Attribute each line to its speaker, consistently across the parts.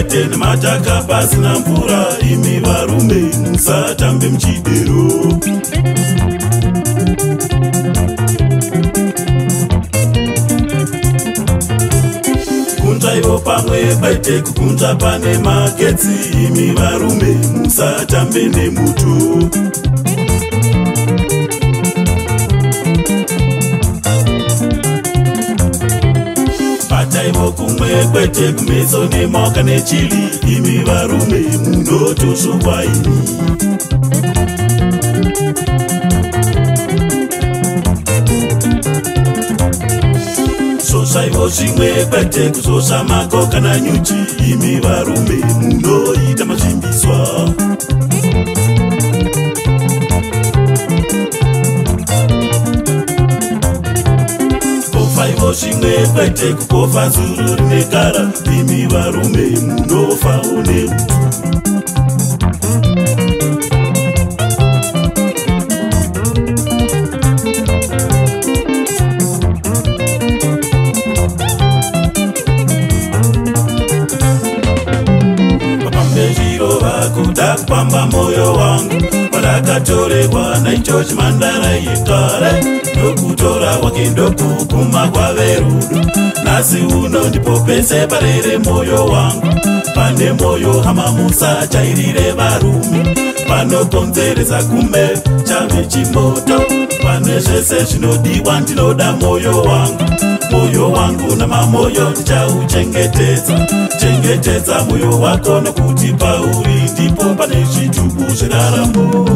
Speaker 1: Tene mataka pasina mvura imi varume musatambe muchidero. Kunzvaivo pamwe paite kukunzva pane magetsi imi varume musatambe nemuto. Bataivo kumwe kwete kumeso nemoka nechili imi varume munotoshupa ini. Zvosvaivo zvimwe kwete kuzosva mako kana nyuchi imi varume munoita mazvimbiswa. Zvaivo zvimwe kwete kukofa zuru rinegara imi varume munofawo neutu. Vapambe zvirova kuda kupamba moyo wangu pandakatorerwa naicho chimhandara yekare. Ndokutora wake ndokuguma kwaverudo. Nhasi uno ndipo pese parere moyo wangu. Pane moyo hama musachairire varume. Panokonzeresa kume chave chimoto. Pane zvese zvinodiwa ndinoda moyo wangu. Moyo wangu namamoyo ndichauchengetedza. Chengetedza moyo wako nokuti pauri ndipo pane zvitubu zveraramo.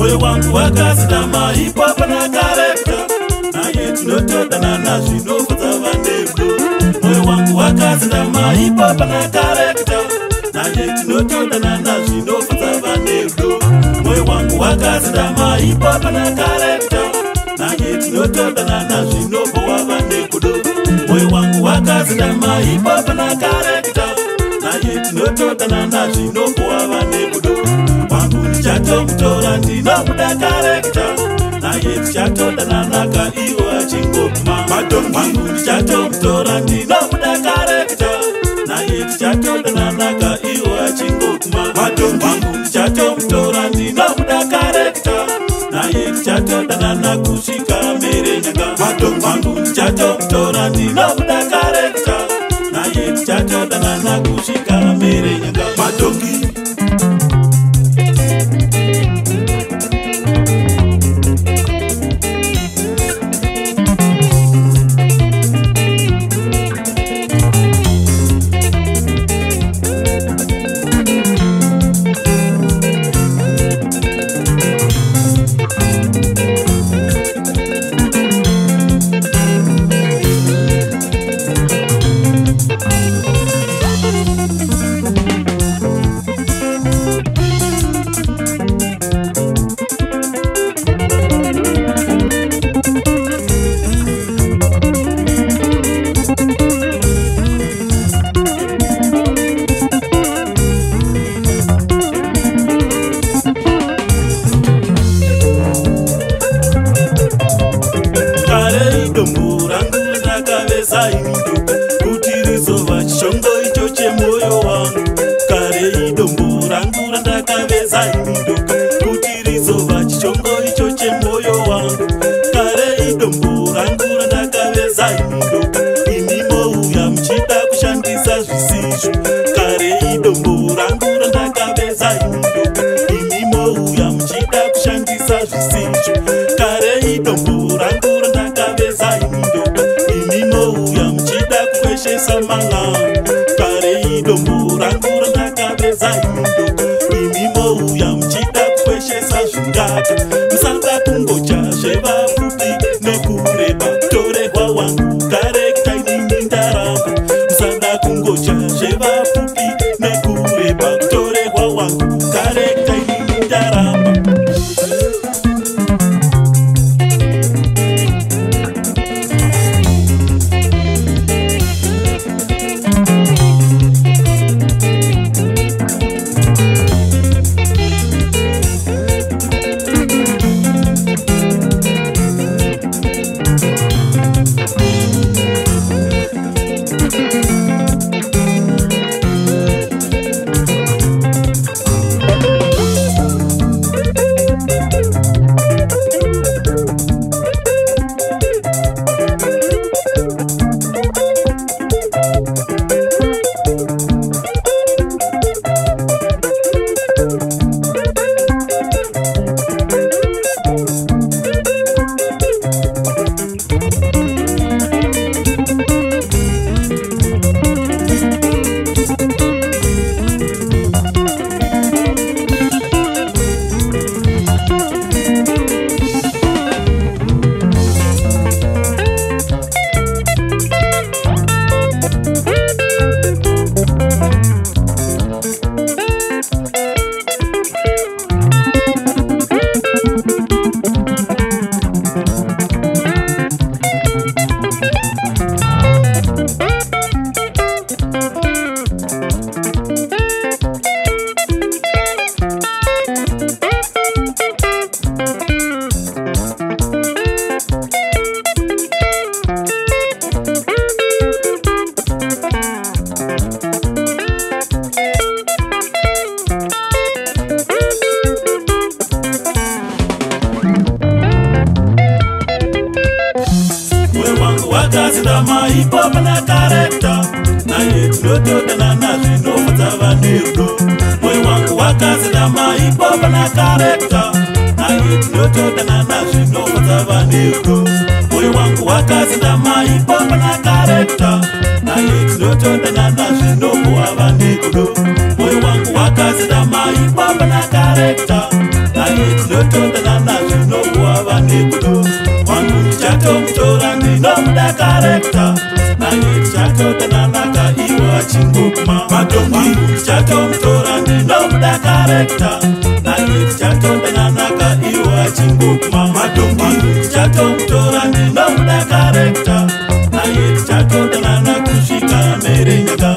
Speaker 1: moyo wangu wakazama hip-hop na character, naye tinotodana zvinofadza vanedu. Moyo wangu wakazama hip-hop na character, naye tinotodana zvinofadza vanedu. Moyo wangu wakazama hip-hop na character, naye tinotodana zvinobowa vanedu. Moyo wangu wakazama hip-hop na character, naye tinotodana zvinobowa vanedu. Wangu ndichatomutora ndinomuda character, naye tichatodananaka iwo achingoguma. Wangu ndichatomutora ndinomuda character, naye tichatodananaka iwo achingoguma. Wangu ndichatomutora ndinomuda character, naye tichatodanana kusvika mbere nyanga. Wangu ndichatomutora ndinomuda character, naye tichatodanana kusvika mbere nyanga. Madongi kuti rizova chishongo icho chemoyo wangu. Kare idombo rangu randakaveza imindoka, kuti rizova chishongo icho chemoyo wangu. Kare idombo rangu randakaveza imindoka, imi mouya muchida kushandisa zvisizvo. Kare idombo rangu randakaveza imindoka, imi mouya muchida kushandisa zvisizvo. Kare idombo rangu randakaveza imindoka, imi mouya muchida kukweshesa manga. Kare idombo rangu randakaveza imindoka, imi mouya muchida kukweshesa zvingaka. Musanga kungocha zvevafupi nekureba, torehwa wangu character inini ndaramba. Musanga kungocha zvevafupi nekureba, torehwa wangu character inini ndaramba. wakazama hip-hop na character, naye tinotodana zvinofadza vanedu. Moyo wangu wakazama hip-hop na character, naye tinotodana zvinofadza vanedu. Moyo wangu wakazama hip-hop na character, naye tinotodana zvinobowa vanedu. Moyo wangu wakazama hip-hop na character, naye tichatotondanana zvinohwa vanekudo. Wangu ndichatomutora ndinomuda Charactor, naye tichatodananaka iwo achingoguma. Wangu ndichatomutora ndinomuda Charactor, naye tichatodananaka iwo achingoguma. Wangu ndichatomutora ndinomuda Charactor, naye tichatodanana kusvika merenyaka.